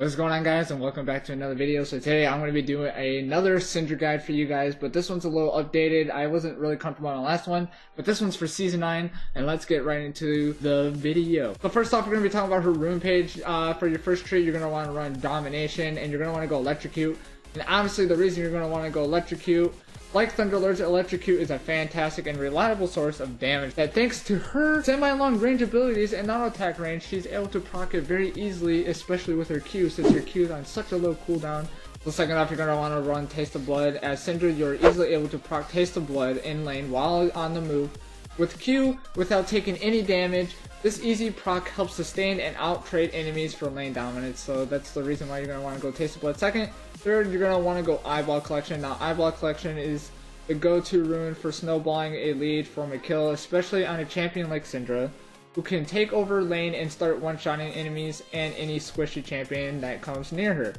What's going on, guys, and welcome back to another video. So today I'm going to be doing another Syndra guide for you guys, but this one's a little updated. I wasn't really comfortable on the last one, but this one's for Season 9, and let's get right into the video. So first off, we're going to be talking about her Rune Page. For your first tree, you're going to want to run Domination, and you're going to want to go Electrocute. And obviously the reason you're going to want to go Electrocute, like Thunderlord's, Electrocute is a fantastic and reliable source of damage that, thanks to her semi-long range abilities and non-attack range, she's able to proc it very easily, especially with her Q, since her Q is on such a low cooldown. So second off, you're going to want to run Taste of Blood. As Syndra, you're easily able to proc Taste of Blood in lane while on the move with Q without taking any damage. This easy proc helps sustain and out-trade enemies for lane dominance, so that's the reason why you're going to want to go Taste of Blood second. Third, you're going to want to go Eyeball Collection. Now, Eyeball Collection is the go-to rune for snowballing a lead from a kill, especially on a champion like Syndra, who can take over lane and start one-shotting enemies and any squishy champion that comes near her.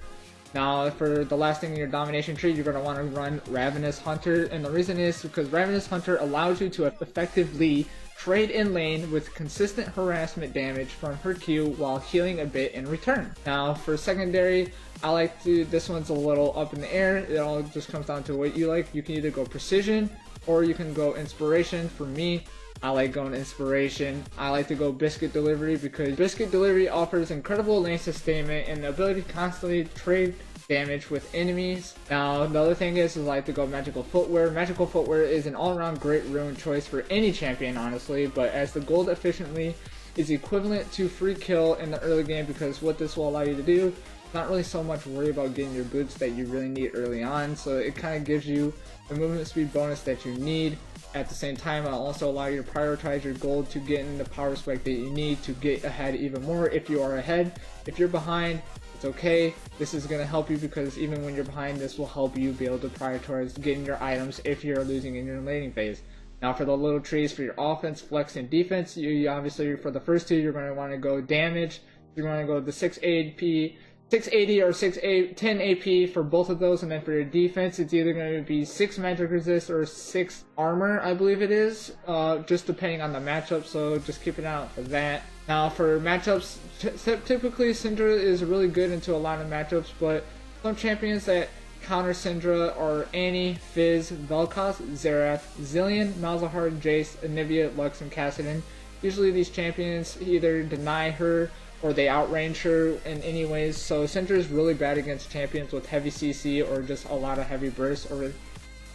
Now, for the last thing in your domination tree, you're going to want to run Ravenous Hunter, and the reason is because Ravenous Hunter allows you to effectively trade in lane with consistent harassment damage from her Q while healing a bit in return. Now, for secondary, I like to, this one's a little up in the air. It all just comes down to what you like. You can either go Precision or you can go Inspiration. For me, I like going Inspiration. I like to go Biscuit Delivery because Biscuit Delivery offers incredible lane sustainment and the ability to constantly trade damage with enemies. Now, the other thing is I like to go Magical Footwear. Magical Footwear is an all-around great rune choice for any champion, honestly, but as the gold efficiently is equivalent to free kill in the early game, because what this will allow you to do, not really so much worry about getting your boots that you really need early on, so it kind of gives you the movement speed bonus that you need. At the same time, it'll also allow you to prioritize your gold to get in the power spike that you need to get ahead even more if you are ahead. If you're behind, it's okay. This is going to help you because even when you're behind, this will help you be able to prioritize getting your items if you're losing in your laning phase. Now, for the little trees for your offense, flex, and defense, you obviously, for the first two, you're going to want to go damage. You're going to go the 680 or 10 AP for both of those, and then for your defense, it's either going to be 6 magic resist or 6 armor, I believe it is, just depending on the matchup, so just keep an eye out for that. Now, for matchups, typically Syndra is really good into a lot of matchups, but some champions that counter Syndra are Annie, Fizz, Vel'Koz, Xerath, Zillion, Malzahar, Jace, Anivia, Lux, and Kassadin. Usually these champions either deny her or they outrange her in any ways, so Syndra is really bad against champions with heavy CC or just a lot of heavy bursts, or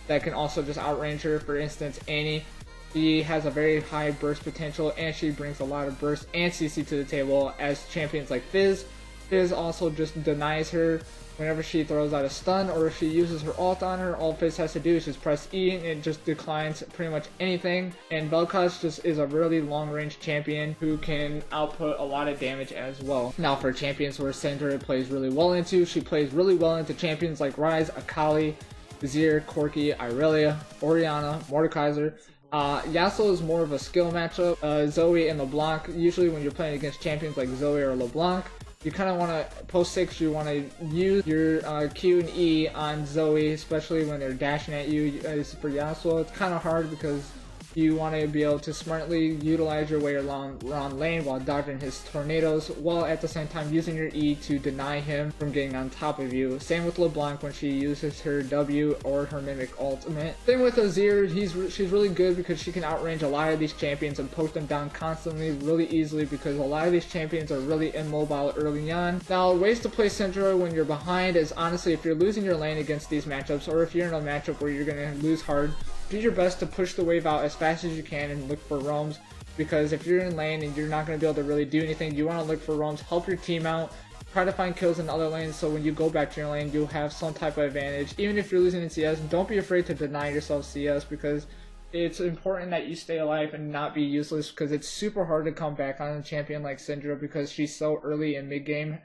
that can also just outrange her. For instance, Annie, she has a very high burst potential and she brings a lot of burst and CC to the table, as champions like Fizz. Fizz also just denies her whenever she throws out a stun, or if she uses her ult on her, all Fizz has to do is just press E and it just declines pretty much anything. And Vel'Koz just is a really long range champion who can output a lot of damage as well. Now, for champions where Syndra plays really well into, she plays really well into champions like Ryze, Akali, Vizier, Corki, Irelia, Orianna, Mordekaiser. Yasuo is more of a skill matchup. Zoe and LeBlanc, usually when you're playing against champions like Zoe or LeBlanc, you kind of want to, post 6, you want to use your Q and E on Zoe, especially when they're dashing at you. For Yasuo, it's kind of hard because you want to be able to smartly utilize your way around lane while dodging his tornadoes, while at the same time using your E to deny him from getting on top of you. Same with LeBlanc when she uses her W or her Mimic ultimate. Same with Azir, she's really good because she can outrange a lot of these champions and poke them down constantly really easily, because a lot of these champions are really immobile early on. Now, ways to play Syndra when you're behind is, honestly, if you're losing your lane against these matchups, or if you're in a matchup where you're going to lose hard, do your best to push the wave out as fast as you can and look for roams, because if you're in lane and you're not going to be able to really do anything, you want to look for roams, help your team out, try to find kills in other lanes, so when you go back to your lane, you'll have some type of advantage. Even if you're losing in CS, don't be afraid to deny yourself CS, because it's important that you stay alive and not be useless, because it's super hard to come back on a champion like Syndra because she's so early and mid-game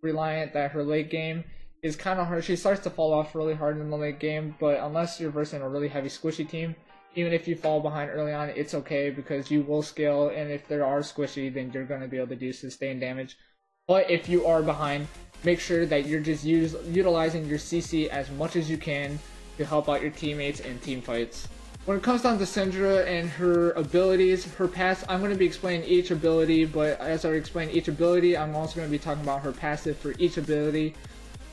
reliant that her late game is kind of hard. She starts to fall off really hard in the late game, but unless you're versing a really heavy squishy team, even if you fall behind early on, it's okay because you will scale, and if there are squishy, then you're going to be able to do sustained damage. But if you are behind, make sure that you're just utilizing your CC as much as you can to help out your teammates in team fights. When it comes down to Syndra and her abilities, her pass, I'm going to be explaining each ability, but as I explain each ability, I'm also going to be talking about her passive for each ability.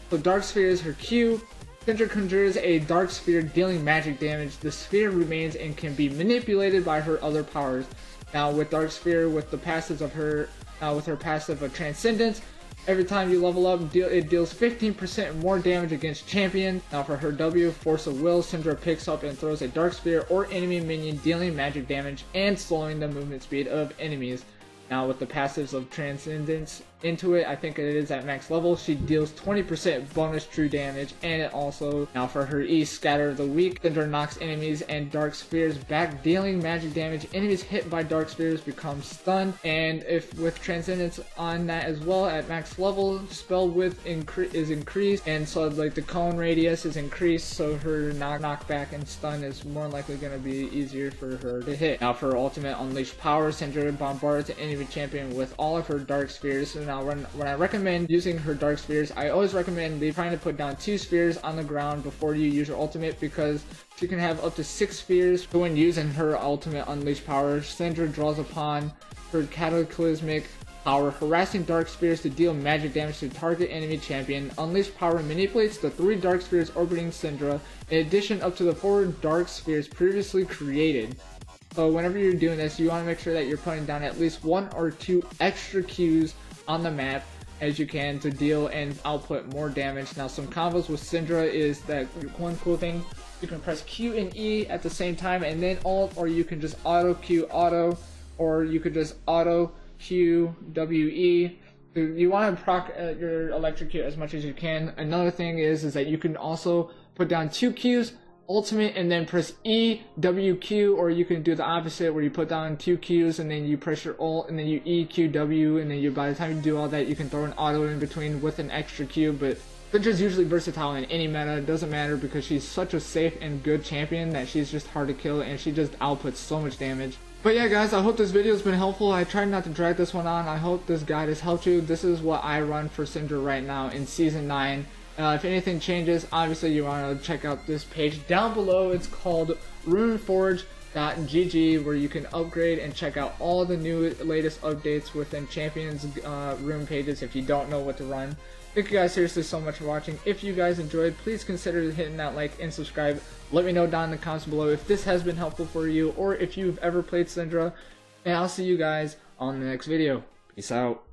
So Dark Sphere is her Q. Syndra conjures a Dark Sphere dealing magic damage. The sphere remains and can be manipulated by her other powers. Now with Dark Sphere, with the passives of her, with her passive of Transcendence, every time you level up, it deals 15% more damage against champions. Now for her W, Force of Will, Syndra picks up and throws a Dark Sphere or enemy minion dealing magic damage and slowing the movement speed of enemies. Now with the passives of Transcendence into it, I think it is at max level, she deals 20% bonus true damage, and it also, now for her E, Scatter the Weak, Syndra knocks enemies and Dark Spheres back, dealing magic damage. Enemies hit by Dark Spheres become stunned, and if with Transcendence on that as well at max level, spell width is increased, and so like the cone radius is increased, so her knockback and stun is more likely going to be easier for her to hit. Now for ultimate Unleashed Power, Syndra bombards an enemy champion with all of her Dark Spheres. So now when I recommend using her Dark Spheres, I always recommend trying to put down 2 spheres on the ground before you use your ultimate, because she can have up to 6 spheres. So when using her ultimate Unleashed Power, Syndra draws upon her Cataclysmic Power, harassing Dark Spheres to deal magic damage to target enemy champion. Unleashed Power manipulates the 3 Dark Spheres orbiting Syndra, in addition up to the 4 Dark Spheres previously created. So whenever you're doing this, you want to make sure that you're putting down at least 1 or 2 extra Qs on the map as you can to deal and output more damage. Now some combos with Syndra is that one cool thing, you can press Q and E at the same time and then Alt, or you can just auto Q auto, or you could just auto Q WE. You want to proc your electrocute as much as you can. Another thing is that you can also put down 2 Qs, ultimate, and then press E, W, Q, or you can do the opposite where you put down 2 Qs and then you press your ult and then you E, Q, W, and then by the time you do all that, you can throw an auto in between with an extra Q. But Syndra's usually versatile in any meta. It doesn't matter because she's such a safe and good champion that she's just hard to kill and she just outputs so much damage. But yeah guys, I hope this video has been helpful. I tried not to drag this one on. I hope this guide has helped you. This is what I run for Syndra right now in Season 9. If anything changes, obviously you want to check out this page down below. It's called runeforge.gg, where you can upgrade and check out all the latest updates within Champions Rune pages if you don't know what to run. Thank you guys seriously so much for watching. If you guys enjoyed, please consider hitting that like and subscribe. Let me know down in the comments below if this has been helpful for you or if you've ever played Syndra. And I'll see you guys on the next video. Peace out.